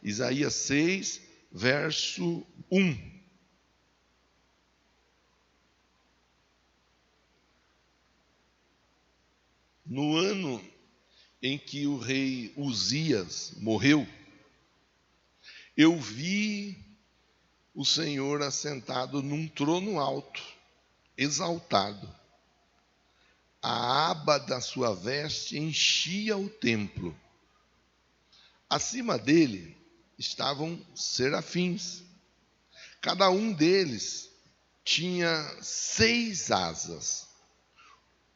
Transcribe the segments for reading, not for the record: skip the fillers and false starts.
Isaías 6, verso 1. No ano em que o rei Uzias morreu, eu vi o Senhor assentado num trono alto, exaltado. A aba da sua veste enchia o templo. Acima dele estavam serafins. Cada um deles tinha 6 asas.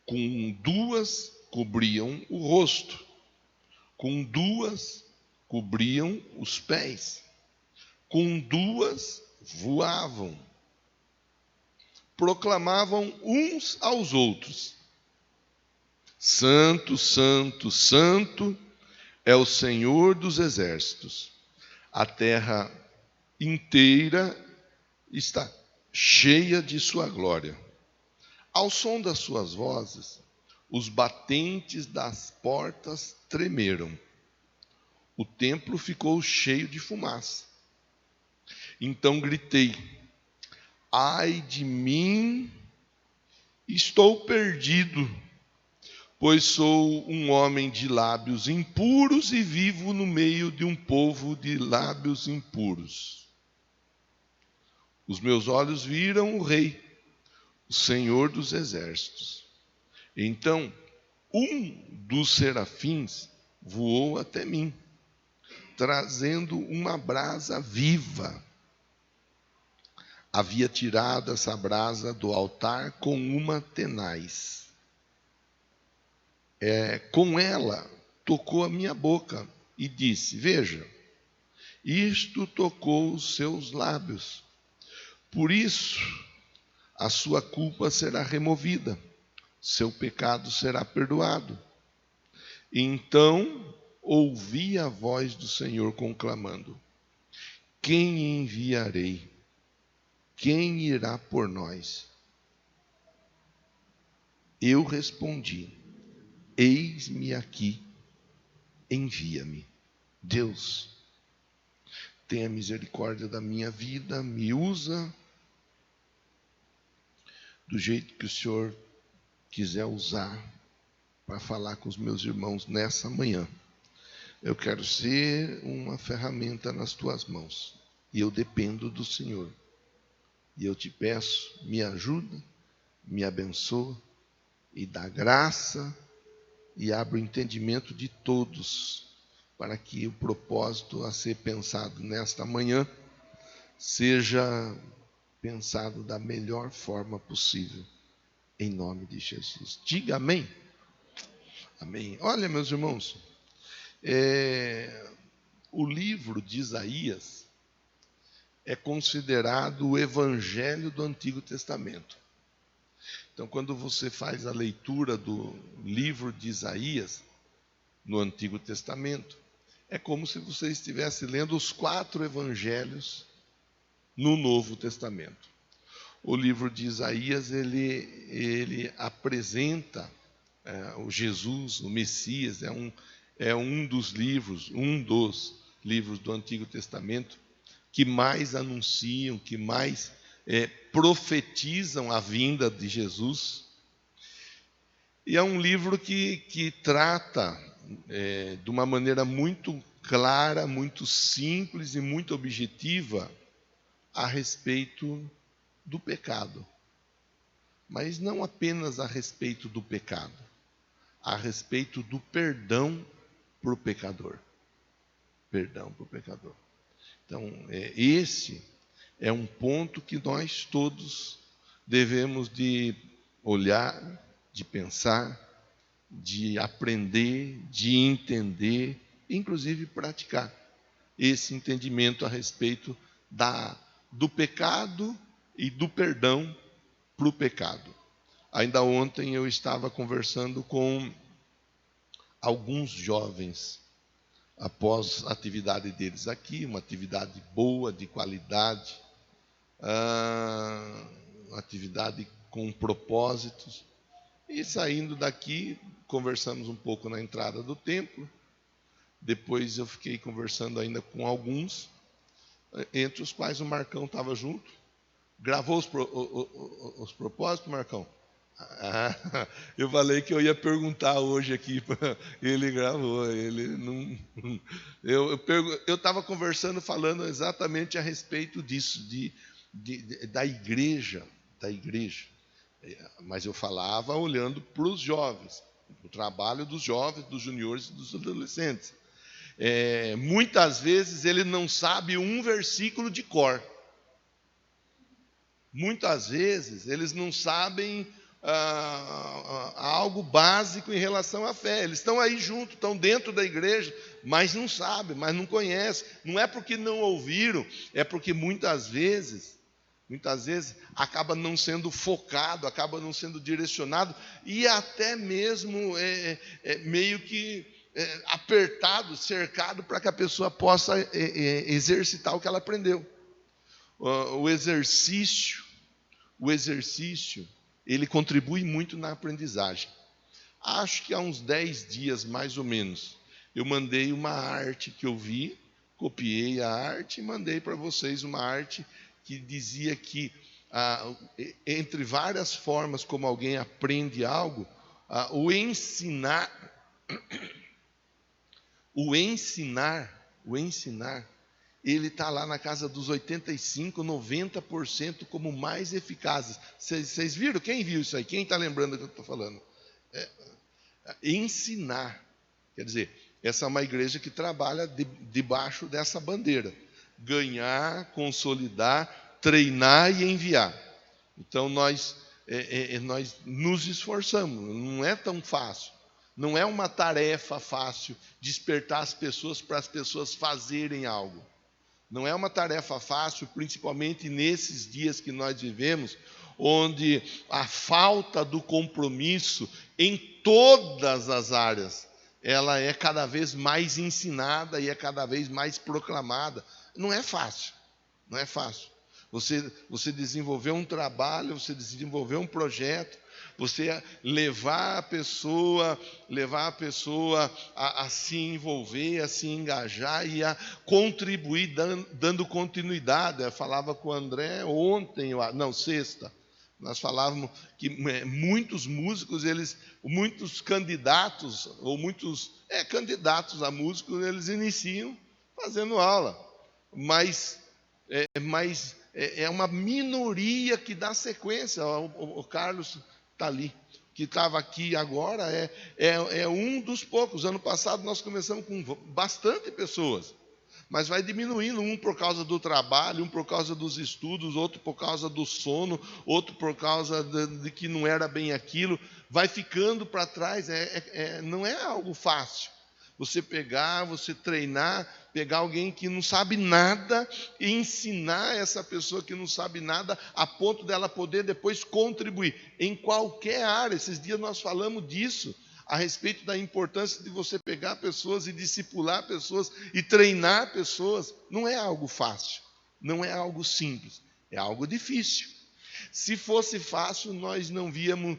Com 2 cobriam o rosto, com 2 cobriam os pés, com 2 voavam. Proclamavam uns aos outros: Santo, Santo, Santo é o Senhor dos exércitos. A terra inteira está cheia de sua glória. Ao som das suas vozes, os batentes das portas tremeram. O templo ficou cheio de fumaça. Então gritei: ai de mim, estou perdido, pois sou um homem de lábios impuros e vivo no meio de um povo de lábios impuros. Os meus olhos viram o Rei, o Senhor dos exércitos. Então, um dos serafins voou até mim, trazendo uma brasa viva. Havia tirado essa brasa do altar com uma tenaz. Com ela, tocou a minha boca e disse: veja, isto tocou os seus lábios. Por isso, a sua culpa será removida, seu pecado será perdoado. Então ouvi a voz do Senhor conclamando: quem enviarei? Quem irá por nós? Eu respondi: eis-me aqui, envia-me. Deus, tenha misericórdia da minha vida, me usa do jeito que o Senhor quiser usar para falar com os meus irmãos nessa manhã. Eu quero ser uma ferramenta nas tuas mãos e eu dependo do Senhor. E eu te peço, me ajuda, me abençoa e dá graça e abre o entendimento de todos para que o propósito a ser pensado nesta manhã seja pensado da melhor forma possível, em nome de Jesus. Diga amém. Amém. Olha, meus irmãos, o livro de Isaías é considerado o evangelho do Antigo Testamento. Então, quando você faz a leitura do livro de Isaías no Antigo Testamento, é como se você estivesse lendo os 4 evangelhos no Novo Testamento. O livro de Isaías, ele apresenta o Jesus, o Messias, é um dos livros do Antigo Testamento que mais anunciam, que mais profetizam a vinda de Jesus. E é um livro que trata de uma maneira muito clara, muito simples e muito objetiva a respeito do pecado. Mas não apenas a respeito do pecado, a respeito do perdão para o pecador. Perdão para o pecador. Então, esse é um ponto que nós todos devemos de olhar, de pensar, de aprender, de entender, inclusive praticar esse entendimento a respeito do pecado e do perdão para o pecado. Ainda ontem eu estava conversando com alguns jovens, após a atividade deles aqui, uma atividade boa, de qualidade, uma atividade com propósitos. E saindo daqui, conversamos um pouco na entrada do templo, Depois eu fiquei conversando ainda com alguns, entre os quais o Marcão estava junto. Gravou os propósitos, Marcão? Ah, eu falei que eu ia perguntar hoje aqui. Ele gravou, ele não. Eu estava conversando, falando exatamente a respeito disso, da igreja. Mas eu falava olhando para os jovens, o trabalho dos jovens, dos juniores e dos adolescentes. Muitas vezes ele não sabe um versículo de cor. Muitas vezes eles não sabem algo básico em relação à fé. Eles estão aí junto, estão dentro da igreja, mas não sabem, mas não conhecem. Não é porque não ouviram, é porque muitas vezes acaba não sendo focado, acaba não sendo direcionado e até mesmo meio que apertado, cercado, para que a pessoa possa exercitar o que ela aprendeu. O exercício, ele contribui muito na aprendizagem. Acho que há uns 10 dias, mais ou menos, eu mandei uma arte que eu vi, copiei a arte e mandei para vocês uma arte que dizia que, entre várias formas como alguém aprende algo, o ensinar, ele está lá na casa dos 85%, 90% como mais eficazes. Vocês viram? Quem viu isso aí? Quem está lembrando do que eu estou falando? Ensinar. Quer dizer, essa é uma igreja que trabalha debaixo dessa bandeira. Ganhar, consolidar, treinar e enviar. Então, nós nos esforçamos. Não é tão fácil. Não é uma tarefa fácil despertar as pessoas para as pessoas fazerem algo. Não é uma tarefa fácil, principalmente nesses dias que nós vivemos, onde a falta do compromisso em todas as áreas, ela é cada vez mais ensinada e é cada vez mais proclamada. Não é fácil, não é fácil. Você desenvolver um trabalho, você desenvolver um projeto, você levar a pessoa a se envolver, a se engajar e a contribuir, dando continuidade. Eu falava com o André ontem, sexta. Nós falávamos que muitos músicos, muitos candidatos, candidatos a músicos, eles iniciam fazendo aula. Mas é uma minoria que dá sequência. O Carlos está ali, que estava aqui agora, é um dos poucos. Ano passado nós começamos com bastante pessoas, mas vai diminuindo, um por causa do trabalho, um por causa dos estudos, outro por causa do sono, outro por causa de que não era bem aquilo, vai ficando para trás. Não é algo fácil. Você treinar, pegar alguém que não sabe nada e ensinar essa pessoa que não sabe nada a ponto dela poder depois contribuir em qualquer área. Esses dias nós falamos disso, a respeito da importância de você pegar pessoas e discipular pessoas e treinar pessoas. Não é algo fácil, não é algo simples, é algo difícil. Se fosse fácil, nós não víamos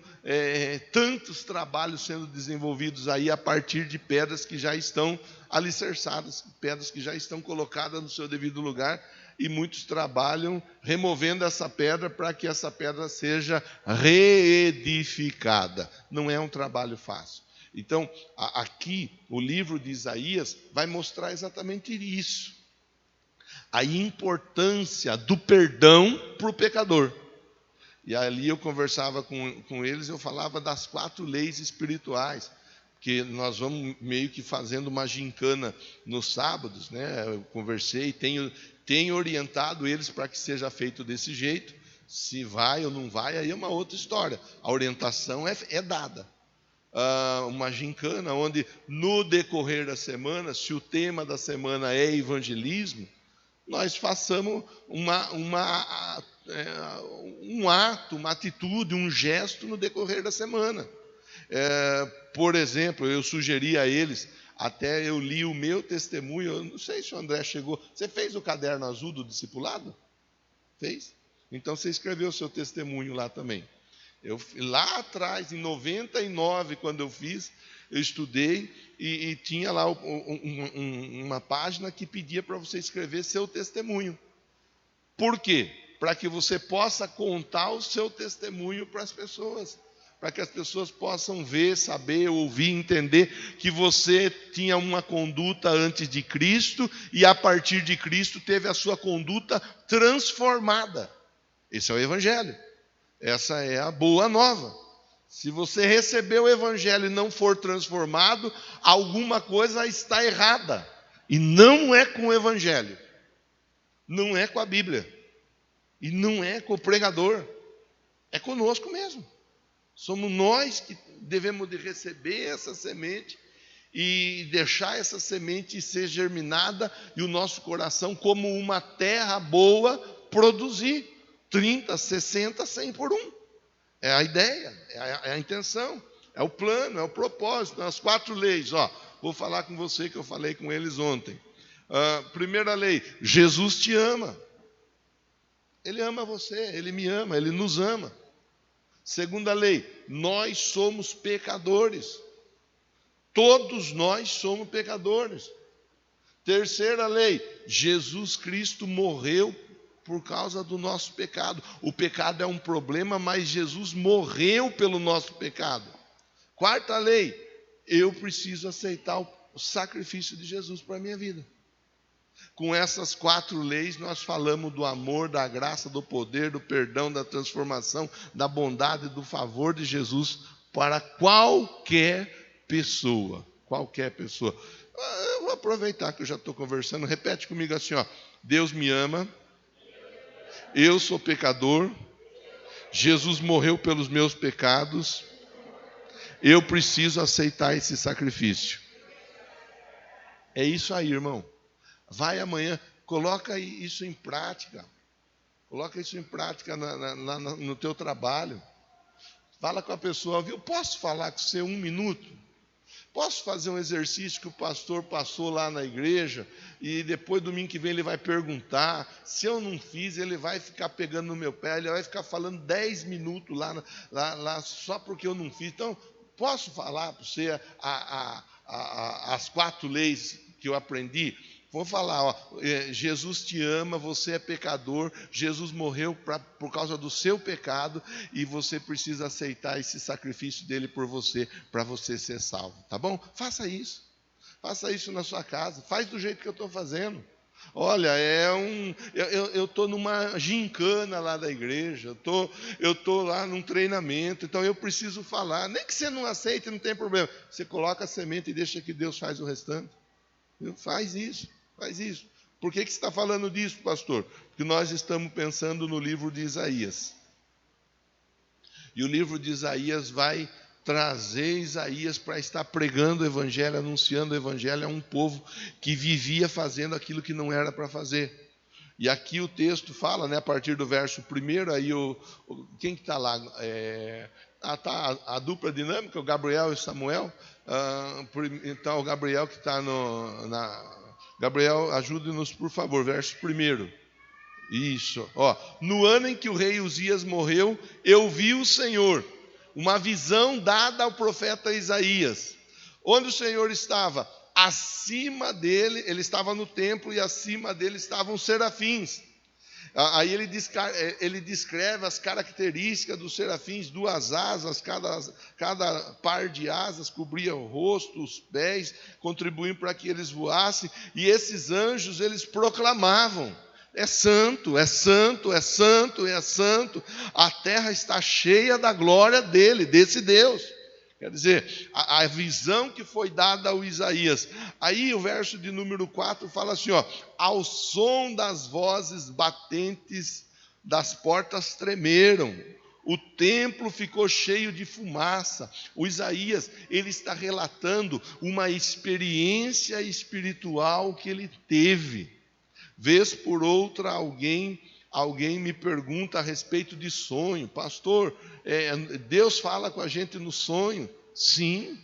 tantos trabalhos sendo desenvolvidos aí a partir de pedras que já estão alicerçadas, pedras que já estão colocadas no seu devido lugar, e muitos trabalham removendo essa pedra para que essa pedra seja reedificada. Não é um trabalho fácil. Então, aqui, o livro de Isaías vai mostrar exatamente isso. A importância do perdão para o pecador. E ali eu conversava com eles, eu falava das 4 leis espirituais, que nós vamos meio que fazendo uma gincana nos sábados, né? Eu conversei, tenho orientado eles para que seja feito desse jeito. Se vai ou não vai, aí é uma outra história. A orientação é dada. Uma gincana onde, no decorrer da semana, se o tema da semana é evangelismo, nós façamos um ato, uma atitude, um gesto no decorrer da semana. Por exemplo, eu sugeri a eles, até eu li o meu testemunho, eu não sei se o André chegou. Você fez o caderno azul do discipulado? Fez? Então você escreveu o seu testemunho lá também. Lá atrás, em 99, quando eu fiz, eu estudei e tinha lá uma página que pedia para você escrever seu testemunho. Por quê? Para que você possa contar o seu testemunho para as pessoas. Para que as pessoas possam ver, saber, ouvir, entender que você tinha uma conduta antes de Cristo e a partir de Cristo teve a sua conduta transformada. Esse é o Evangelho. Essa é a boa nova. Se você receber o Evangelho e não for transformado, alguma coisa está errada. E não é com o Evangelho. Não é com a Bíblia. E não é com o pregador. É conosco mesmo. Somos nós que devemos de receber essa semente e deixar essa semente ser germinada e o nosso coração, como uma terra boa, produzir 30, 60, 100 por um. É a ideia, é a intenção, é o plano, é o propósito, as 4 leis. Vou falar com você que eu falei com eles ontem. Primeira lei, Jesus te ama. Ele ama você, Ele me ama, Ele nos ama. Segunda lei, nós somos pecadores. Todos nós somos pecadores. Terceira lei, Jesus Cristo morreu por causa do nosso pecado. O pecado é um problema, mas Jesus morreu pelo nosso pecado. Quarta lei, eu preciso aceitar o sacrifício de Jesus para a minha vida. Com essas 4 leis, nós falamos do amor, da graça, do poder, do perdão, da transformação, da bondade, do favor de Jesus para qualquer pessoa. Qualquer pessoa. Eu vou aproveitar que eu já estou conversando. Repete comigo assim, Deus me ama, eu sou pecador, Jesus morreu pelos meus pecados, eu preciso aceitar esse sacrifício. É isso aí, irmão. Vai amanhã, coloca isso em prática. Coloca isso em prática no teu trabalho. Fala com a pessoa, viu? Posso falar com você 1 minuto? Posso fazer um exercício que o pastor passou lá na igreja e depois domingo que vem ele vai perguntar. Se eu não fiz, ele vai ficar pegando no meu pé, ele vai ficar falando 10 minutos lá só porque eu não fiz. Então, posso falar para você as 4 leis que eu aprendi? Vou falar, Jesus te ama, você é pecador, Jesus morreu por causa do seu pecado e você precisa aceitar esse sacrifício dele por você, para você ser salvo, tá bom? Faça isso na sua casa, faz do jeito que eu estou fazendo. Olha, eu estou numa gincana lá da igreja, eu estou lá num treinamento, então eu preciso falar, nem que você não aceite, não tem problema, você coloca a semente e deixa que Deus faz o restante. Faz isso. Por que você está falando disso, pastor? Porque nós estamos pensando no livro de Isaías. E o livro de Isaías vai trazer Isaías para estar pregando o evangelho, anunciando o evangelho a um povo que vivia fazendo aquilo que não era para fazer. E aqui o texto fala, a partir do verso 1, aí quem que está lá? Tá a dupla dinâmica, o Gabriel e Samuel. Então, o Gabriel que está Gabriel, ajude-nos, por favor, verso 1. Isso. No ano em que o rei Uzias morreu, eu vi o Senhor, uma visão dada ao profeta Isaías, onde o Senhor estava. Acima dele, ele estava no templo e acima dele estavam serafins. Aí ele descreve as características dos serafins: 2 asas, cada par de asas cobria o rosto, os pés, contribuindo para que eles voassem. E esses anjos, eles proclamavam: é santo, é santo, é santo, é santo. A terra está cheia da glória dele, desse Deus. Quer dizer, a visão que foi dada ao Isaías. Aí o verso de número 4 fala assim, ao som das vozes batentes das portas tremeram, o templo ficou cheio de fumaça. O Isaías, ele está relatando uma experiência espiritual que ele teve. Vez por outra, alguém me pergunta a respeito de sonho. Pastor, Deus fala com a gente no sonho? Sim,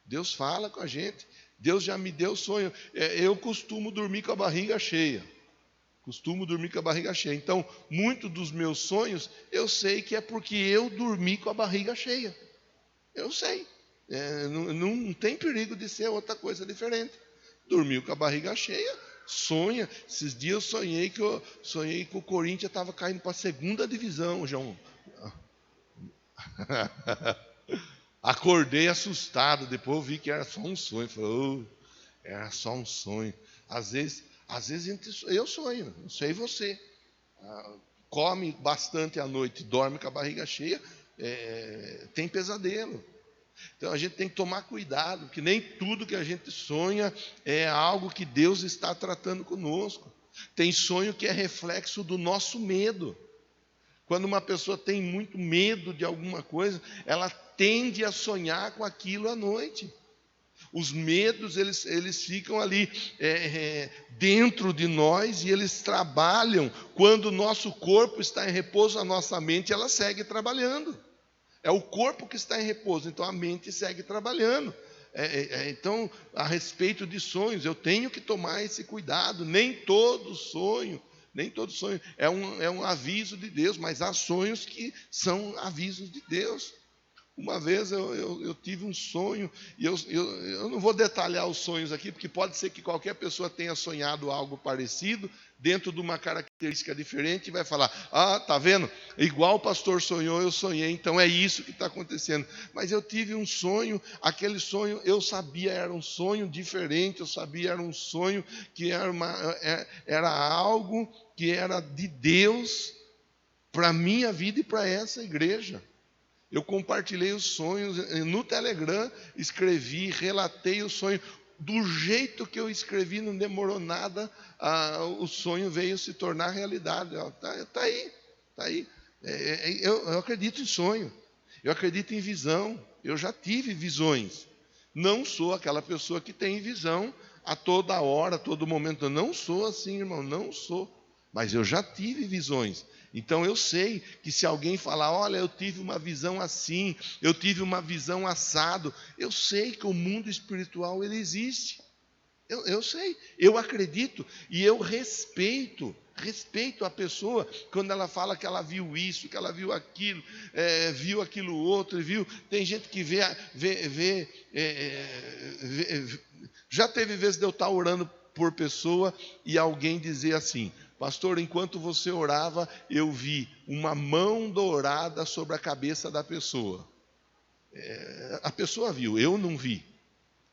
Deus fala com a gente. Deus já me deu sonho. Eu costumo dormir com a barriga cheia. Costumo dormir com a barriga cheia. Então, muitos dos meus sonhos, eu sei que é porque eu dormi com a barriga cheia. Eu sei. Não tem perigo de ser outra coisa diferente. Dormiu com a barriga cheia, sonha. Esses dias eu sonhei que o Corinthians estava caindo para a segunda divisão, João. Acordei assustado, depois eu vi que era só um sonho. Falei, era só um sonho. Às vezes eu sonho, não sei você. Come bastante à noite, dorme com a barriga cheia, tem pesadelo. Então a gente tem que tomar cuidado, porque nem tudo que a gente sonha é algo que Deus está tratando conosco. Tem sonho que é reflexo do nosso medo. Quando uma pessoa tem muito medo de alguma coisa, ela tende a sonhar com aquilo à noite. Os medos, eles ficam ali dentro de nós e eles trabalham. Quando o nosso corpo está em repouso, a nossa mente ela segue trabalhando. É o corpo que está em repouso, então a mente segue trabalhando. Então, a respeito de sonhos, eu tenho que tomar esse cuidado. Nem todo sonho é um aviso de Deus, mas há sonhos que são avisos de Deus. Uma vez eu tive um sonho, e eu não vou detalhar os sonhos aqui, porque pode ser que qualquer pessoa tenha sonhado algo parecido, dentro de uma característica diferente, e vai falar, tá vendo? Igual o pastor sonhou, eu sonhei, então é isso que está acontecendo. Mas eu tive um sonho, aquele sonho, eu sabia, era um sonho diferente, eu sabia, era um sonho que era algo que era de Deus, para a minha vida e para essa igreja. Eu compartilhei os sonhos no Telegram, escrevi, relatei o sonho. Do jeito que eu escrevi, não demorou nada, o sonho veio se tornar realidade. Está aí. Eu acredito em sonho, eu acredito em visão. Eu já tive visões. Não sou aquela pessoa que tem visão a toda hora, a todo momento. Eu não sou assim, irmão, não sou. Mas eu já tive visões. Então eu sei que se alguém falar, olha, eu tive uma visão assim, eu tive uma visão assado, eu sei que o mundo espiritual ele existe. Eu sei, eu acredito e eu respeito a pessoa quando ela fala que ela viu isso, que ela viu aquilo outro, viu. Tem gente que vê já teve vezes de eu estar orando por pessoa e alguém dizer assim, pastor, enquanto você orava, eu vi uma mão dourada sobre a cabeça da pessoa. A pessoa viu, eu não vi.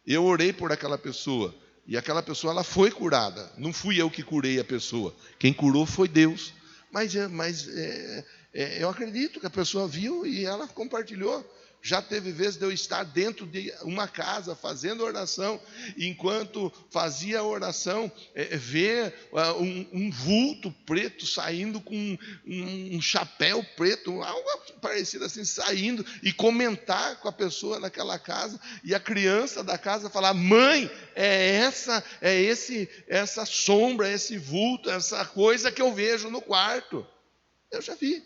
Eu orei por aquela pessoa e aquela pessoa ela foi curada. Não fui eu que curei a pessoa. Quem curou foi Deus. Mas eu acredito que a pessoa viu e ela compartilhou. Já teve vezes de eu estar dentro de uma casa fazendo oração, e enquanto fazia a oração, ver um vulto preto saindo com um chapéu preto, algo parecido assim, saindo, e comentar com a pessoa naquela casa, e a criança da casa falar, mãe, essa sombra, esse vulto, essa coisa que eu vejo no quarto. Eu já vi.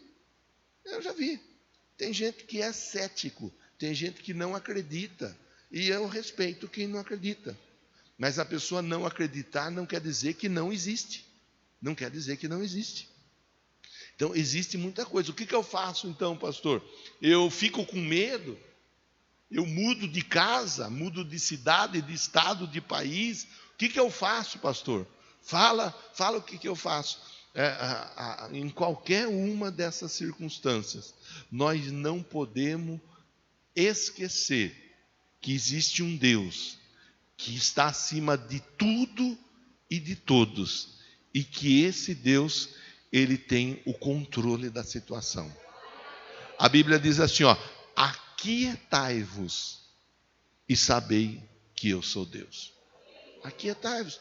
Tem gente que é cético, tem gente que não acredita, e eu respeito quem não acredita. Mas a pessoa não acreditar não quer dizer que não existe. Não quer dizer que não existe. Então, existe muita coisa. O que eu faço então, pastor? Eu fico com medo? Eu mudo de casa, mudo de cidade, de estado, de país? O que eu faço, pastor? Fala o que eu faço. Em qualquer uma dessas circunstâncias, nós não podemos esquecer que existe um Deus que está acima de tudo e de todos, e que esse Deus, ele tem o controle da situação. A Bíblia diz assim, aquietai-vos e sabei que eu sou Deus. Aquietai-vos.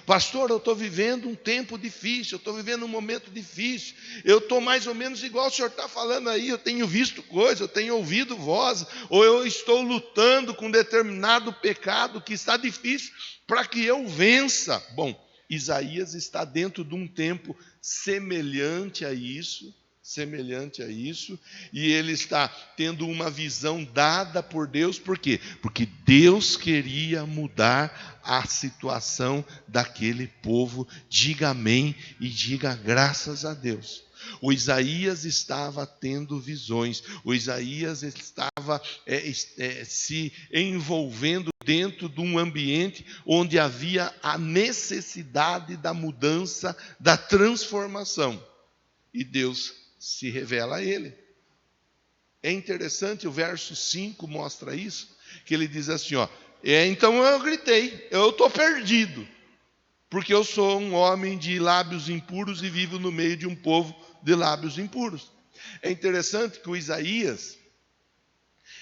Pastor, eu estou vivendo um tempo difícil, eu estou vivendo um momento difícil, eu estou mais ou menos igual o senhor está falando aí, eu tenho visto coisas, eu tenho ouvido vozes, ou eu estou lutando com determinado pecado que está difícil para que eu vença. Bom, Isaías está dentro de um tempo semelhante a isso, semelhante a isso, e ele está tendo uma visão dada por Deus. Por quê? Porque Deus queria mudar a situação daquele povo. Diga amém e diga graças a Deus. O Isaías estava tendo visões, o Isaías estava se envolvendo dentro de um ambiente onde havia a necessidade da mudança, da transformação. E Deus se revela a ele. É interessante, o verso 5 mostra isso, que ele diz assim, então eu gritei, eu estou perdido, porque eu sou um homem de lábios impuros e vivo no meio de um povo de lábios impuros. É interessante que o Isaías,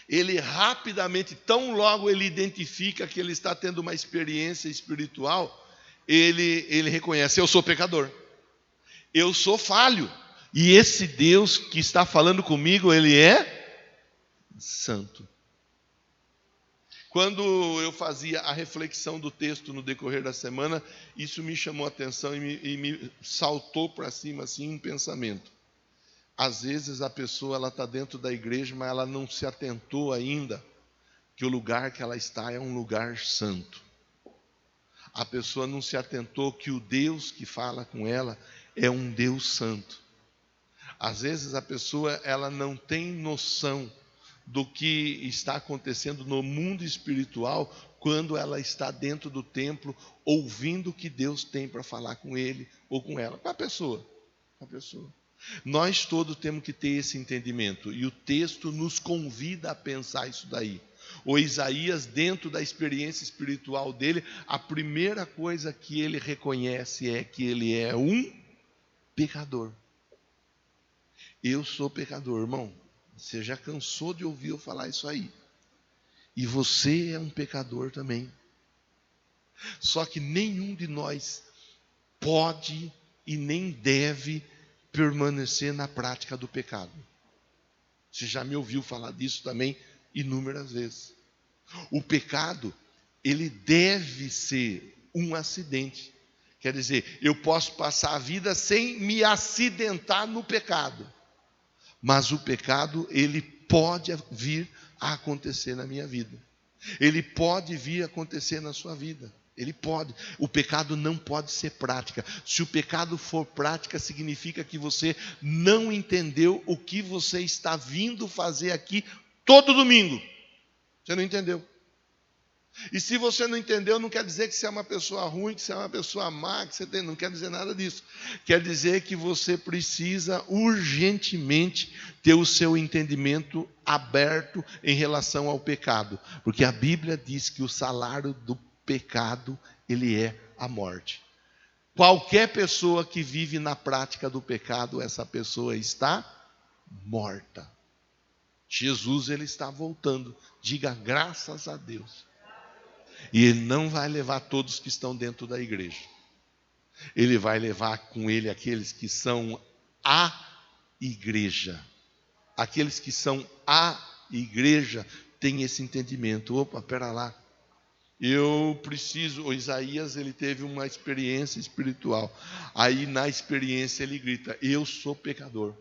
ele rapidamente, tão logo ele identifica que ele está tendo uma experiência espiritual, ele reconhece, eu sou pecador, eu sou falho, e esse Deus que está falando comigo, ele é santo. Quando eu fazia a reflexão do texto no decorrer da semana, isso me chamou a atenção e me saltou para cima assim um pensamento. Às vezes a pessoa ela está dentro da igreja, mas ela não se atentou ainda que o lugar que ela está é um lugar santo. A pessoa não se atentou que o Deus que fala com ela é um Deus santo. Às vezes a pessoa ela não tem noção do que está acontecendo no mundo espiritual quando ela está dentro do templo, ouvindo o que Deus tem para falar com ele ou com ela, com a pessoa. Nós todos temos que ter esse entendimento, e o texto nos convida a pensar isso daí. O Isaías, dentro da experiência espiritual dele, a primeira coisa que ele reconhece é que ele é um pecador. Eu sou pecador, irmão. Você já cansou de ouvir eu falar isso aí. E você é um pecador também. Só que nenhum de nós pode e nem deve permanecer na prática do pecado. Você já me ouviu falar disso também inúmeras vezes. O pecado, ele deve ser um acidente. Quer dizer, eu posso passar a vida sem me acidentar no pecado. Mas o pecado, ele pode vir a acontecer na minha vida. Ele pode vir a acontecer na sua vida. Ele pode. O pecado não pode ser prática. Se o pecado for prática, significa que você não entendeu o que você está vindo fazer aqui todo domingo. Você não entendeu. E se você não entendeu, não quer dizer que você é uma pessoa ruim, que você é uma pessoa má, que você tem, não quer dizer nada disso. Quer dizer que você precisa urgentemente ter o seu entendimento aberto em relação ao pecado. Porque a Bíblia diz que o salário do pecado, ele é a morte. Qualquer pessoa que vive na prática do pecado, essa pessoa está morta. Jesus, ele está voltando. Diga graças a Deus. E ele não vai levar todos que estão dentro da igreja. Ele vai levar com ele aqueles que são a igreja. Aqueles que são a igreja têm esse entendimento. Opa, pera lá. Eu preciso... O Isaías, ele teve uma experiência espiritual. Aí na experiência ele grita, eu sou pecador.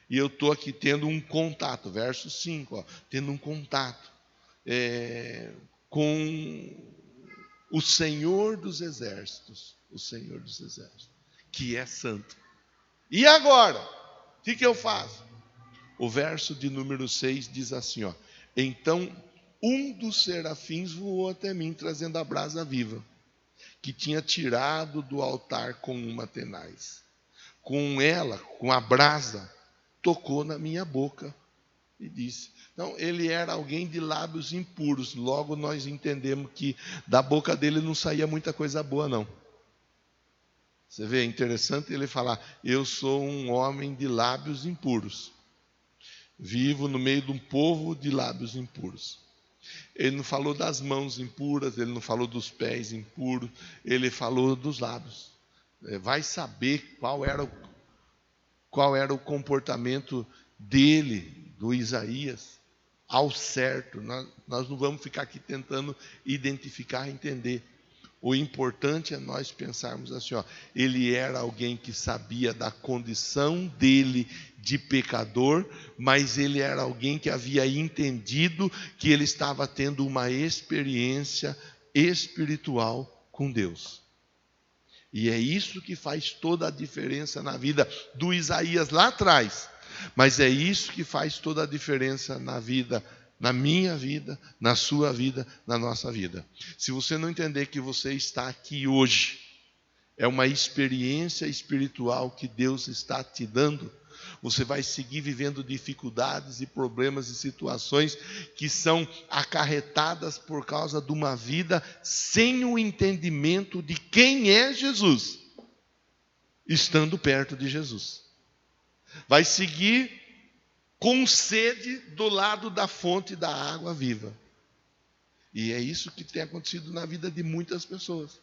E eu estou aqui tendo um contato. Verso 5, tendo um contato. Com o Senhor dos Exércitos, que é santo. E agora? O que eu faço? O verso de número 6 diz assim, então um dos serafins voou até mim, trazendo a brasa viva, que tinha tirado do altar com uma tenaz. Com ela, com a brasa, tocou na minha boca e disse... Então, ele era alguém de lábios impuros. Logo, nós entendemos que da boca dele não saía muita coisa boa, não. Você vê, é interessante ele falar, eu sou um homem de lábios impuros. Vivo no meio de um povo de lábios impuros. Ele não falou das mãos impuras, ele não falou dos pés impuros, ele falou dos lábios. Vai saber qual era o comportamento dele, do Isaías. Ao certo, nós não vamos ficar aqui tentando identificar, entender. O importante é nós pensarmos assim, ó, ele era alguém que sabia da condição dele de pecador, mas ele era alguém que havia entendido que ele estava tendo uma experiência espiritual com Deus. E é isso que faz toda a diferença na vida do Isaías lá atrás. Mas é isso que faz toda a diferença na vida, na minha vida, na sua vida, na nossa vida. Se você não entender que você está aqui hoje, é uma experiência espiritual que Deus está te dando, você vai seguir vivendo dificuldades e problemas e situações que são acarretadas por causa de uma vida sem o entendimento de quem é Jesus, estando perto de Jesus. Vai seguir com sede do lado da fonte da água viva. E é isso que tem acontecido na vida de muitas pessoas.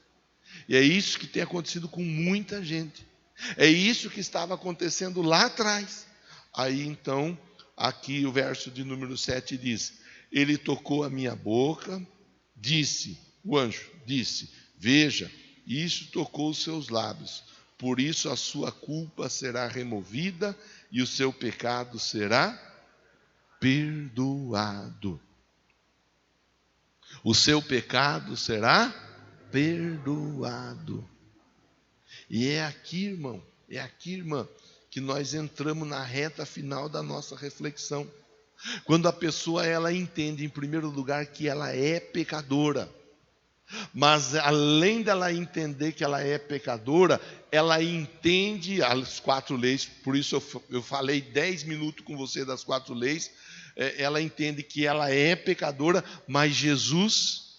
E é isso que tem acontecido com muita gente. É isso que estava acontecendo lá atrás. Aí então, aqui o verso de número 7 diz: ele tocou a minha boca, disse, o anjo disse, veja, isso tocou os seus lábios, por isso a sua culpa será removida e o seu pecado será perdoado. O seu pecado será perdoado. E é aqui, irmão, irmã, que nós entramos na reta final da nossa reflexão. Quando a pessoa ela entende, em primeiro lugar, que ela é pecadora. Mas além dela entender que ela é pecadora, ela entende as 4 leis. Por isso eu falei 10 minutos com você das 4 leis. Ela entende que ela é pecadora, mas Jesus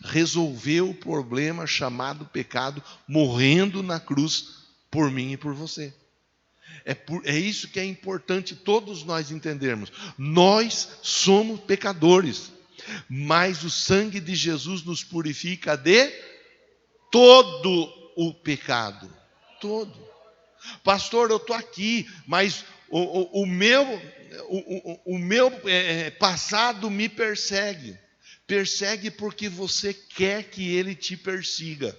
resolveu o problema chamado pecado, morrendo na cruz por mim e por você. É isso que é importante todos nós entendermos. Nós somos pecadores, mas o sangue de Jesus nos purifica de todo o pecado. Todo. Pastor, eu estou aqui, mas o meu passado me persegue. Persegue porque você quer que ele te persiga.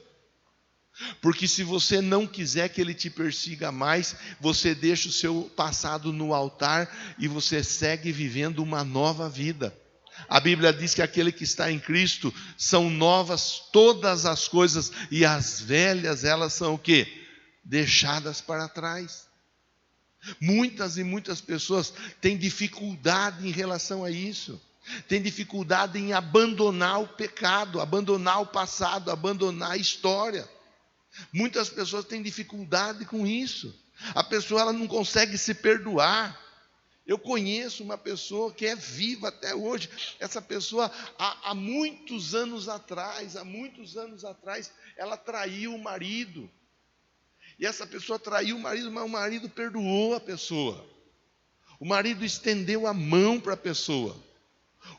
Porque se você não quiser que ele te persiga mais, você deixa o seu passado no altar e você segue vivendo uma nova vida. A Bíblia diz que aquele que está em Cristo são novas todas as coisas, e as velhas, elas são o quê? Deixadas para trás. Muitas e muitas pessoas têm dificuldade em relação a isso. Tem dificuldade em abandonar o pecado, abandonar o passado, abandonar a história. Muitas pessoas têm dificuldade com isso. A pessoa ela não consegue se perdoar. Eu conheço uma pessoa que é viva até hoje. Essa pessoa, há muitos anos atrás, ela traiu o marido. E essa pessoa traiu o marido, mas o marido perdoou a pessoa. O marido estendeu a mão para a pessoa.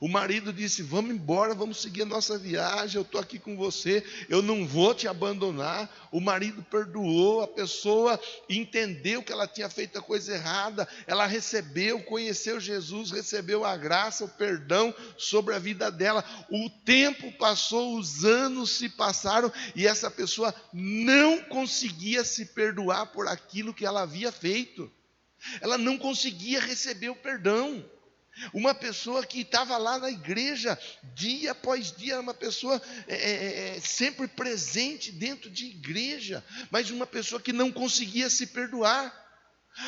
O marido disse, vamos embora, vamos seguir a nossa viagem, eu estou aqui com você, eu não vou te abandonar. O marido perdoou, a pessoa entendeu que ela tinha feito a coisa errada, ela recebeu, conheceu Jesus, recebeu a graça, o perdão sobre a vida dela. O tempo passou, os anos se passaram, e essa pessoa não conseguia se perdoar por aquilo que ela havia feito. Ela não conseguia receber o perdão. Uma pessoa que estava lá na igreja, dia após dia, era uma pessoa sempre presente dentro de igreja, mas uma pessoa que não conseguia se perdoar.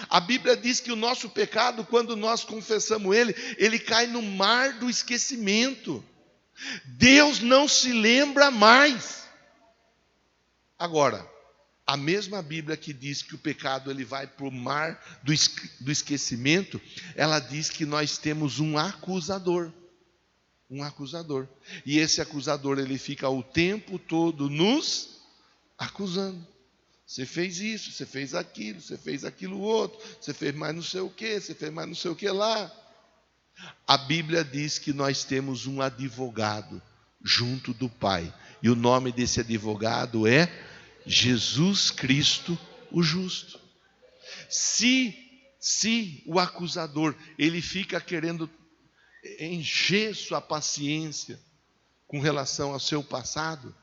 A Bíblia diz que o nosso pecado, quando nós confessamos ele cai no mar do esquecimento. Deus não se lembra mais. Agora, a mesma Bíblia que diz que o pecado ele vai para o mar do esquecimento, ela diz que nós temos um acusador. Um acusador. E esse acusador ele fica o tempo todo nos acusando. Você fez isso, você fez aquilo outro, você fez mais não sei o que, você fez mais não sei o que lá. A Bíblia diz que nós temos um advogado junto do Pai. E o nome desse advogado é Jesus Cristo, o justo. Se o acusador ele fica querendo encher sua paciência com relação ao seu passado,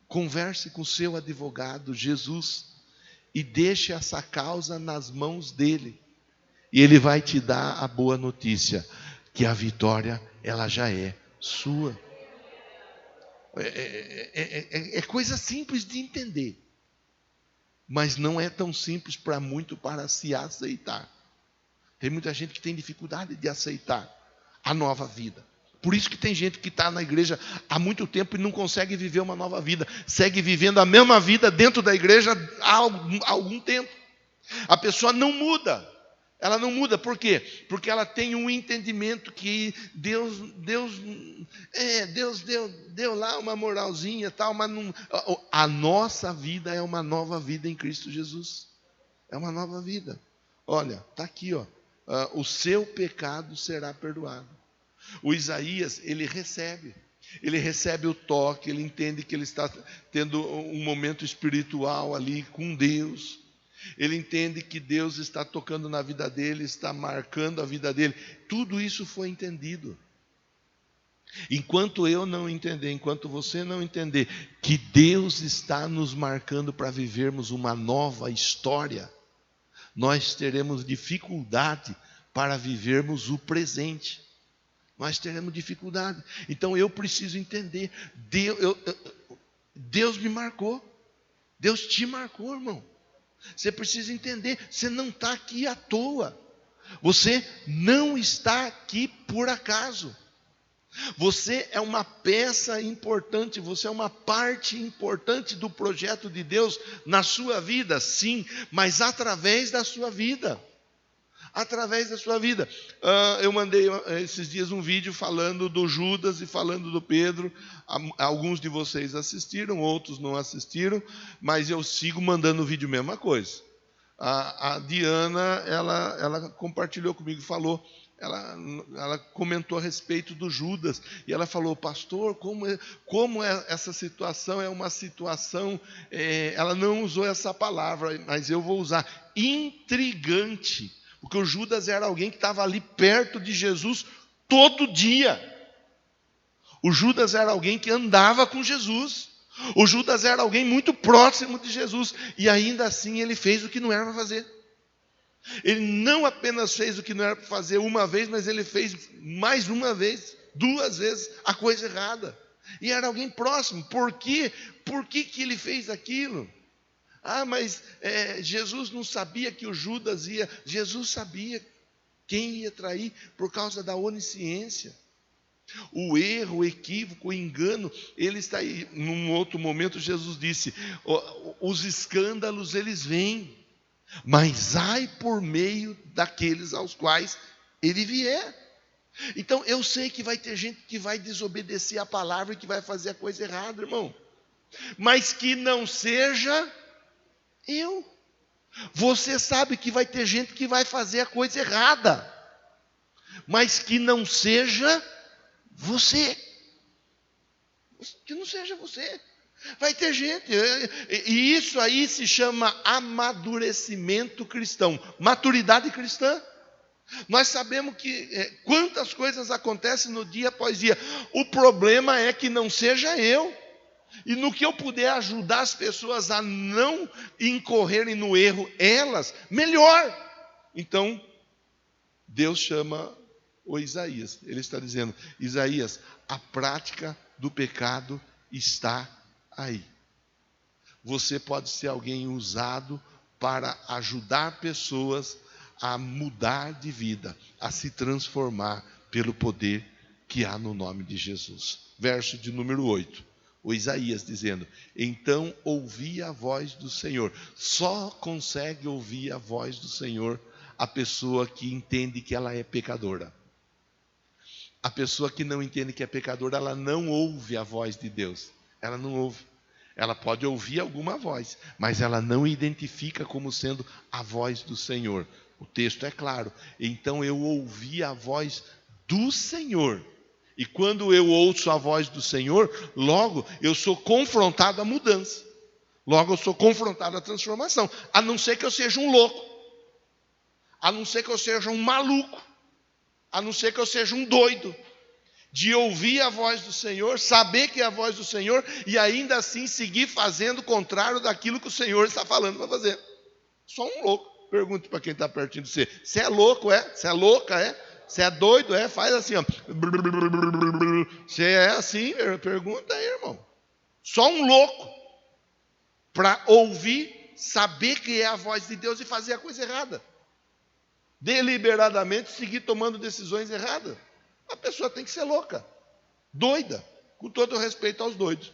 Converse com o seu advogado, Jesus, e deixe essa causa nas mãos dele. E ele vai te dar a boa notícia, que a vitória, ela já é sua. É coisa simples de entender, mas não é tão simples para se aceitar. Tem muita gente que tem dificuldade de aceitar a nova vida. Por isso que tem gente que está na igreja há muito tempo e não consegue viver uma nova vida. Segue vivendo a mesma vida dentro da igreja há algum tempo. A pessoa não muda. Ela não muda, por quê? Porque ela tem um entendimento que Deus deu lá uma moralzinha, tal, mas não, a nossa vida é uma nova vida em Cristo Jesus. É uma nova vida. Olha, está aqui, ó. O seu pecado será perdoado. O Isaías, ele recebe o toque, ele entende que ele está tendo um momento espiritual ali com Deus. Ele entende que Deus está tocando na vida dele, está marcando a vida dele. Tudo isso foi entendido. Enquanto eu não entender, enquanto você não entender que Deus está nos marcando para vivermos uma nova história, nós teremos dificuldade para vivermos o presente. Nós teremos dificuldade. Então eu preciso entender. Deus me marcou. Deus te marcou, irmão. Você precisa entender. Você não está aqui à toa. Você não está aqui por acaso. Você é uma peça importante, você é uma parte importante do projeto de Deus na sua vida, sim, mas através da sua vida. Através da sua vida. Eu mandei esses dias um vídeo falando do Judas e falando do Pedro. Alguns de vocês assistiram, outros não assistiram, mas eu sigo mandando o vídeo, mesma coisa. A Diana, ela compartilhou comigo, falou, ela comentou a respeito do Judas, e ela falou, pastor, como essa situação é uma situação, ela não usou essa palavra, mas eu vou usar, intrigante. Porque o Judas era alguém que estava ali perto de Jesus todo dia. O Judas era alguém que andava com Jesus. O Judas era alguém muito próximo de Jesus. E ainda assim ele fez o que não era para fazer. Ele não apenas fez o que não era para fazer uma vez, mas ele fez mais uma vez, 2 vezes, a coisa errada. E era alguém próximo. Por quê? Por que ele fez aquilo? Mas Jesus não sabia que o Judas ia. Jesus sabia quem ia trair por causa da onisciência. O erro, o equívoco, o engano, ele está aí. Num outro momento, Jesus disse: os escândalos eles vêm, mas ai por meio daqueles aos quais ele vier. Então eu sei que vai ter gente que vai desobedecer a palavra e que vai fazer a coisa errada, irmão. Mas que não seja eu. Você sabe que vai ter gente que vai fazer a coisa errada, mas que não seja você. Que não seja você. Vai ter gente, e isso aí se chama amadurecimento cristão, maturidade cristã. Nós sabemos que quantas coisas acontecem no dia após dia. O problema é que não seja eu. E no que eu puder ajudar as pessoas a não incorrerem no erro, elas, melhor. Então, Deus chama o Isaías. Ele está dizendo, Isaías, a prática do pecado está aí. Você pode ser alguém usado para ajudar pessoas a mudar de vida, a se transformar pelo poder que há no nome de Jesus. Verso de número 8. O Isaías dizendo, então ouvi a voz do Senhor. Só consegue ouvir a voz do Senhor a pessoa que entende que ela é pecadora. A pessoa que não entende que é pecadora, ela não ouve a voz de Deus. Ela não ouve. Ela pode ouvir alguma voz, mas ela não identifica como sendo a voz do Senhor. O texto é claro. Então eu ouvi a voz do Senhor. E quando eu ouço a voz do Senhor, logo eu sou confrontado à mudança. Logo eu sou confrontado à transformação. A não ser que eu seja um louco. A não ser que eu seja um maluco. A não ser que eu seja um doido. de ouvir a voz do Senhor, saber que é a voz do Senhor e ainda assim seguir fazendo o contrário daquilo que o Senhor está falando para fazer. Só um louco. Pergunte para quem está pertinho de você. Você é louco, é? Você é louca, é? Você é doido, é? Faz assim, ó. Você é assim? Pergunta aí, irmão. Só um louco para ouvir, saber que é a voz de Deus e fazer a coisa errada. Deliberadamente seguir tomando decisões erradas. A pessoa tem que ser louca, doida, com todo o respeito aos doidos.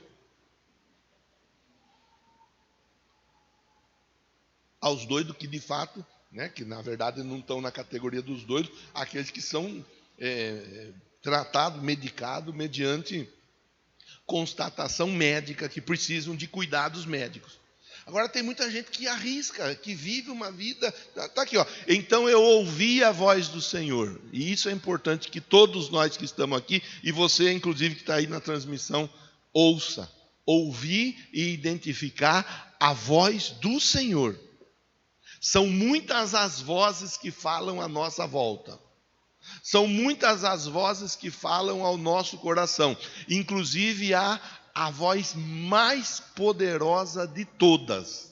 Aos doidos que de fato, né, que na verdade não estão na categoria dos doidos, aqueles que são tratados, medicados mediante constatação médica, que precisam de cuidados médicos. Agora tem muita gente que arrisca, que vive uma vida. Está aqui, ó. Então eu ouvi a voz do Senhor. E isso é importante que todos nós que estamos aqui, e você, inclusive, que está aí na transmissão, ouça. Ouvir e identificar a voz do Senhor. São muitas as vozes que falam à nossa volta. São muitas as vozes que falam ao nosso coração. Inclusive a voz mais poderosa de todas,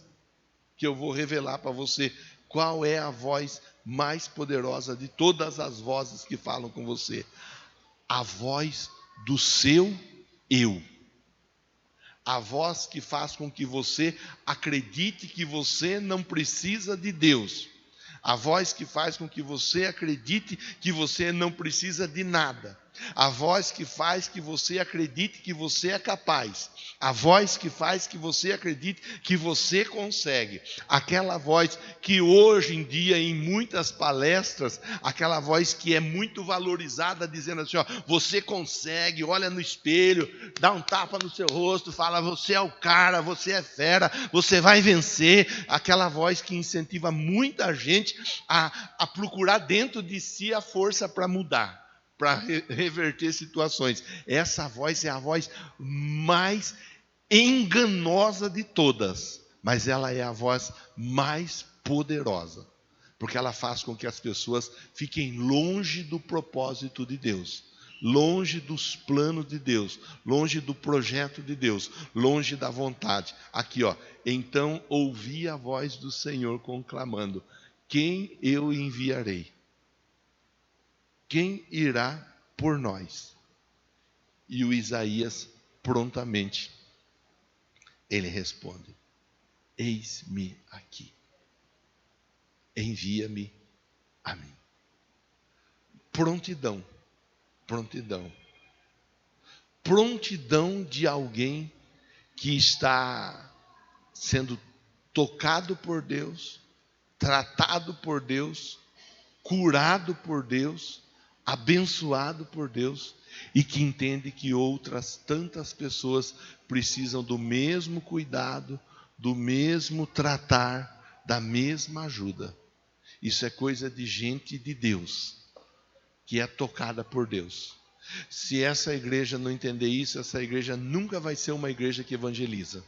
que eu vou revelar para você qual é a voz mais poderosa de todas as vozes que falam com você. A voz do seu eu. A voz que faz com que você acredite que você não precisa de Deus. A voz que faz com que você acredite que você não precisa de nada. A voz que faz que você acredite que você é capaz. A voz que faz que você acredite que você consegue. Aquela voz que hoje em dia, em muitas palestras, aquela voz que é muito valorizada, dizendo assim, ó, você consegue, olha no espelho, dá um tapa no seu rosto, fala, você é o cara, você é fera, você vai vencer. Aquela voz que incentiva muita gente a procurar dentro de si a força para mudar, para reverter situações. Essa voz é a voz mais enganosa de todas, mas ela é a voz mais poderosa, porque ela faz com que as pessoas fiquem longe do propósito de Deus, longe dos planos de Deus, longe do projeto de Deus, longe da vontade. Aqui, ó. Então ouvi a voz do Senhor conclamando: quem eu enviarei? Quem irá por nós? E o Isaías prontamente ele responde: eis-me aqui, envia-me a mim. Prontidão, prontidão, prontidão de alguém que está sendo tocado por Deus, tratado por Deus, curado por Deus, abençoado por Deus, e que entende que outras tantas pessoas precisam do mesmo cuidado, do mesmo tratar, da mesma ajuda. Isso é coisa de gente de Deus, que é tocada por Deus. Se essa igreja não entender isso, essa igreja nunca vai ser uma igreja que evangeliza.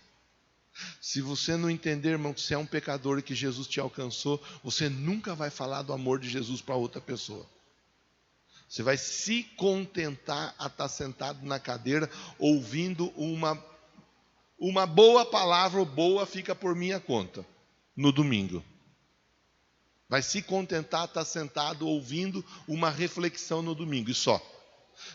Se você não entender, irmão, que você é um pecador e que Jesus te alcançou, você nunca vai falar do amor de Jesus para outra pessoa. Você vai se contentar a estar sentado na cadeira ouvindo uma boa palavra, ou boa fica por minha conta, no domingo. Vai se contentar a estar sentado ouvindo uma reflexão no domingo, e só.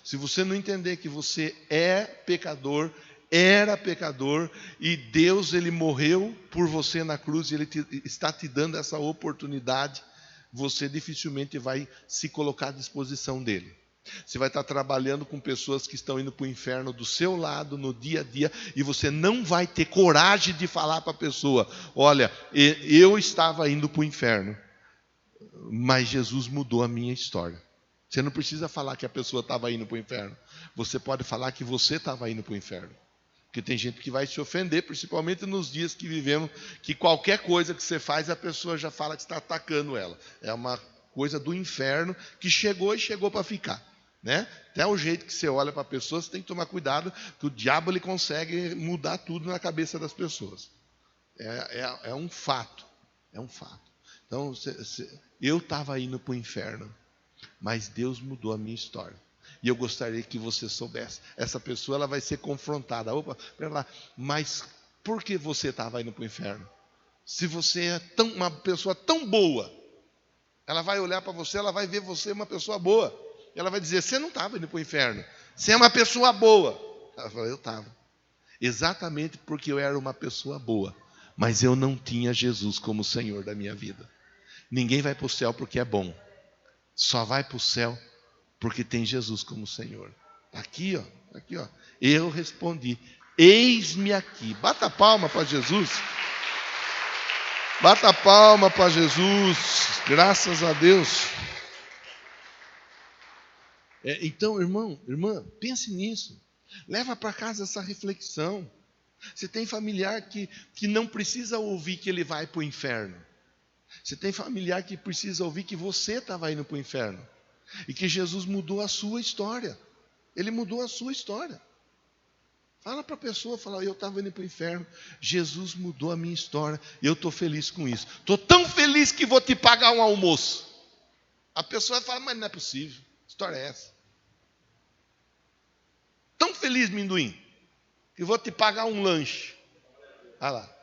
Se você não entender que você é pecador, era pecador, e Deus ele morreu por você na cruz, e Ele está te dando essa oportunidade, você dificilmente vai se colocar à disposição dele. Você vai estar trabalhando com pessoas que estão indo para o inferno do seu lado, no dia a dia, e você não vai ter coragem de falar para a pessoa: olha, eu estava indo para o inferno, mas Jesus mudou a minha história. Você não precisa falar que a pessoa estava indo para o inferno. Você pode falar que você estava indo para o inferno. Porque tem gente que vai se ofender, principalmente nos dias que vivemos, que qualquer coisa que você faz, a pessoa já fala que está atacando ela. É uma coisa do inferno que chegou e chegou para ficar, né? Até o jeito que você olha para a pessoa, você tem que tomar cuidado, que o diabo ele consegue mudar tudo na cabeça das pessoas. É um fato. É um fato. Então, eu estava indo para o inferno, mas Deus mudou a minha história. E eu gostaria que você soubesse. Essa pessoa ela vai ser confrontada. Opa, pera lá, mas por que você estava indo para o inferno? Se você é uma pessoa tão boa, ela vai olhar para você, ela vai ver você uma pessoa boa. Ela vai dizer, você não estava indo para o inferno. Você é uma pessoa boa. Ela falou, eu estava. Exatamente porque eu era uma pessoa boa. Mas eu não tinha Jesus como Senhor da minha vida. Ninguém vai para o céu porque é bom. Só vai para o céu porque tem Jesus como Senhor. Aqui, ó. Eu respondi, eis-me aqui. Bata a palma para Jesus. Bata a palma para Jesus. Graças a Deus. Então, irmão, irmã, pense nisso. Leva para casa essa reflexão. Você tem familiar que não precisa ouvir que ele vai para o inferno. Você tem familiar que precisa ouvir que você estava indo para o inferno. E que Jesus mudou a sua história. Ele mudou a sua história. Fala para a pessoa, fala, eu estava indo para o inferno. Jesus mudou a minha história. E eu estou feliz com isso. Estou tão feliz que vou te pagar um almoço. A pessoa fala, mas não é possível. Que história é essa? Tão feliz, Minduim, que vou te pagar um lanche. Olha lá.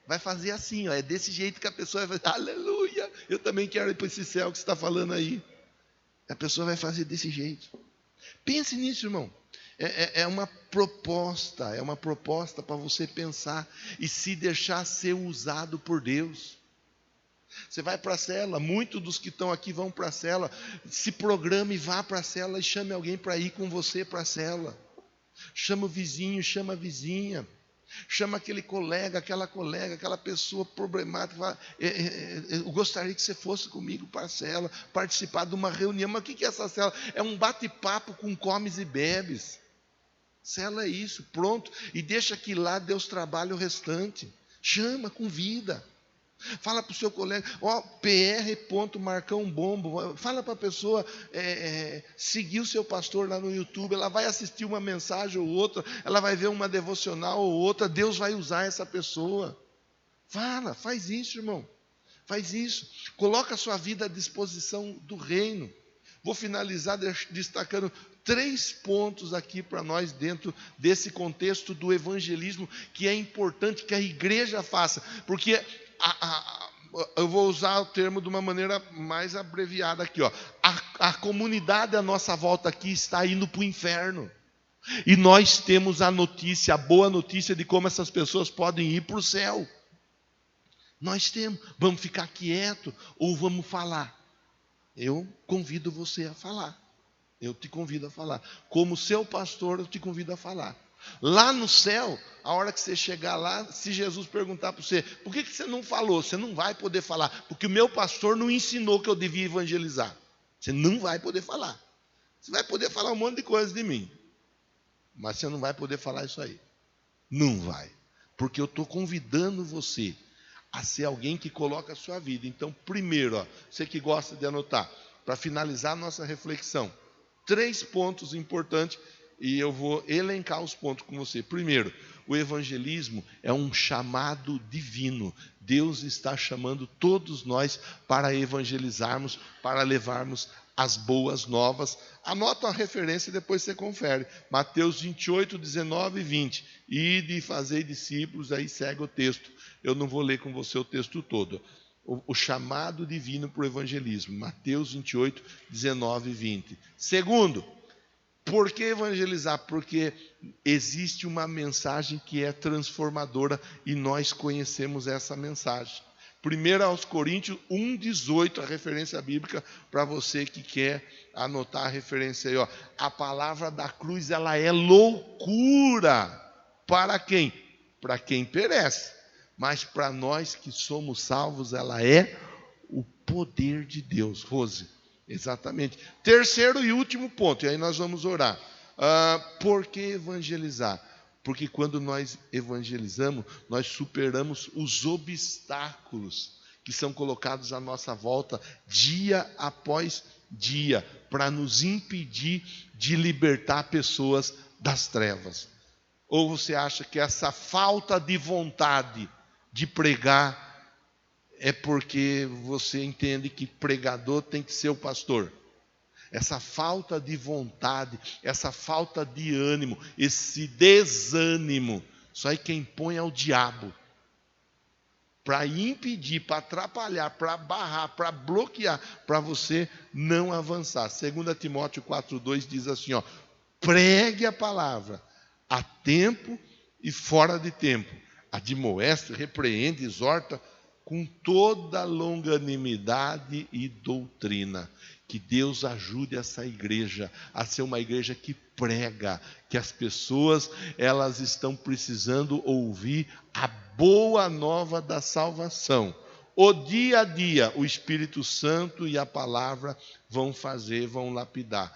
Vai fazer assim, é desse jeito que a pessoa vai fazer, aleluia, eu também quero ir para esse céu que você está falando aí. A pessoa vai fazer desse jeito. Pense nisso, irmão. É uma proposta para você pensar e se deixar ser usado por Deus. Você vai para a cela, muitos dos que estão aqui vão para a cela, se programe e vá para a cela e chame alguém para ir com você para a cela. Chama o vizinho, chama a vizinha. Chama aquele colega, aquela pessoa problemática. Fala, eu gostaria que você fosse comigo para a cela, participar de uma reunião. Mas o que é essa cela? É um bate-papo com comes e bebes. Cela é isso, pronto. E deixa que lá Deus trabalhe o restante. Chama, convida. Fala para o seu colega, PR. Marcão Bombo. Fala para a pessoa seguir o seu pastor lá no YouTube. Ela vai assistir uma mensagem ou outra, ela vai ver uma devocional ou outra. Deus vai usar essa pessoa. Fala, faz isso, irmão. Faz isso. Coloca a sua vida à disposição do reino. Vou finalizar destacando 3 pontos aqui para nós dentro desse contexto do evangelismo que é importante que a igreja faça, porque eu vou usar o termo de uma maneira mais abreviada aqui, a comunidade à nossa volta aqui está indo para o inferno, e nós temos a boa notícia de como essas pessoas podem ir para o céu. Nós temos, vamos ficar quieto ou vamos falar? Eu convido você a falar. Eu te convido a falar. Como seu pastor, eu te convido a falar. Lá no céu, a hora que você chegar lá, se Jesus perguntar para você, por que você não falou? Você não vai poder falar, porque o meu pastor não ensinou que eu devia evangelizar. Você não vai poder falar. Você vai poder falar um monte de coisa de mim, mas você não vai poder falar isso aí. Não vai. Porque eu estou convidando você a ser alguém que coloca a sua vida. Então, primeiro, você que gosta de anotar, para finalizar a nossa reflexão, 3 pontos importantes, e eu vou elencar os pontos com você. Primeiro, o evangelismo é um chamado divino. Deus está chamando todos nós para evangelizarmos, para levarmos as boas novas. Anota a referência e depois você confere. Mateus 28, 19 e 20. Ide e fazei discípulos, aí segue o texto. Eu não vou ler com você o texto todo. O chamado divino para o evangelismo. Mateus 28, 19 e 20. Segundo, por que evangelizar? Porque existe uma mensagem que é transformadora e nós conhecemos essa mensagem. 1 aos Coríntios 1,18, a referência bíblica para você que quer anotar a referência aí. A palavra da cruz, ela é loucura. Para quem? Para quem perece. Mas para nós que somos salvos, ela é o poder de Deus. Rose, exatamente. Terceiro e último ponto, e aí nós vamos orar. Por que evangelizar? Porque quando nós evangelizamos, nós superamos os obstáculos que são colocados à nossa volta dia após dia, para nos impedir de libertar pessoas das trevas. Ou você acha que essa falta de vontade de pregar é porque você entende que pregador tem que ser o pastor? essa falta de vontade, essa falta de ânimo, esse desânimo, isso aí quem põe é o diabo. Para impedir, para atrapalhar, para barrar, para bloquear, para você não avançar. 2 Timóteo 4,2 diz assim, ó, pregue a palavra a tempo e fora de tempo. Admoeste, repreende, exorta com toda longanimidade e doutrina. Que Deus ajude essa igreja a ser uma igreja que prega, que as pessoas elas estão precisando ouvir a boa nova da salvação. O dia a dia, o Espírito Santo e a palavra vão lapidar.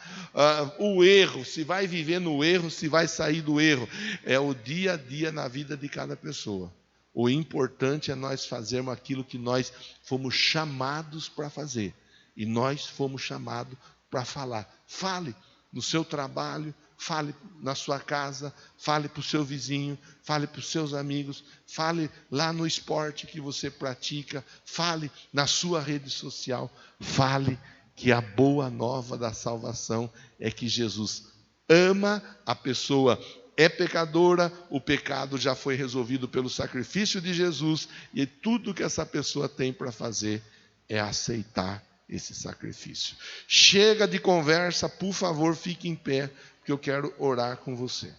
O erro, se vai viver no erro, se vai sair do erro, é o dia a dia na vida de cada pessoa. O importante é nós fazermos aquilo que nós fomos chamados para fazer. E nós fomos chamados para falar. Fale no seu trabalho, fale na sua casa, fale para o seu vizinho, fale para os seus amigos, fale lá no esporte que você pratica, fale na sua rede social, fale que a boa nova da salvação é que Jesus ama a pessoa. É pecadora, o pecado já foi resolvido pelo sacrifício de Jesus, e tudo que essa pessoa tem para fazer é aceitar esse sacrifício. Chega de conversa, por favor, fique em pé, porque eu quero orar com você.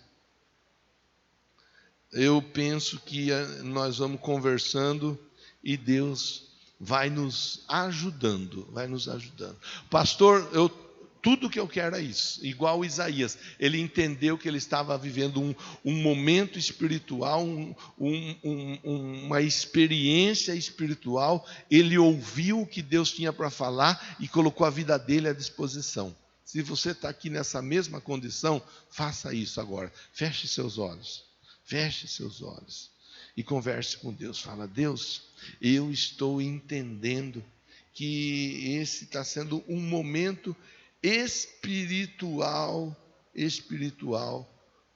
Eu penso que nós vamos conversando e Deus vai nos ajudando, Pastor, tudo que eu quero é isso, igual Isaías. Ele entendeu que ele estava vivendo um momento espiritual, uma experiência espiritual. Ele ouviu o que Deus tinha para falar e colocou a vida dele à disposição. Se você está aqui nessa mesma condição, faça isso agora. Feche seus olhos e converse com Deus. Fala, Deus, eu estou entendendo que esse está sendo um momento espiritual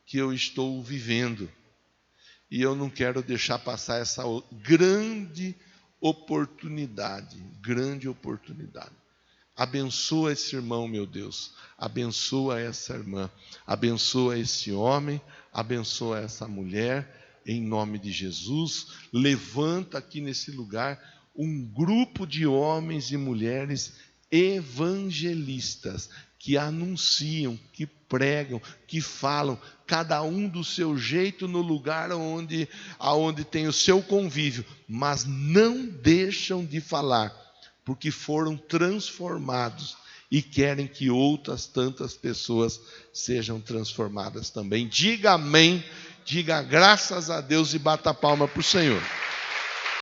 que eu estou vivendo. E eu não quero deixar passar essa grande oportunidade. Abençoa esse irmão, meu Deus. Abençoa essa irmã. Abençoa esse homem. Abençoa essa mulher. Em nome de Jesus. Levanta aqui nesse lugar um grupo de homens e mulheres evangelistas que anunciam, que pregam, que falam, cada um do seu jeito no lugar aonde tem o seu convívio, mas não deixam de falar, porque foram transformados e querem que outras tantas pessoas sejam transformadas também. Diga amém, diga graças a Deus e bata a palma para o Senhor.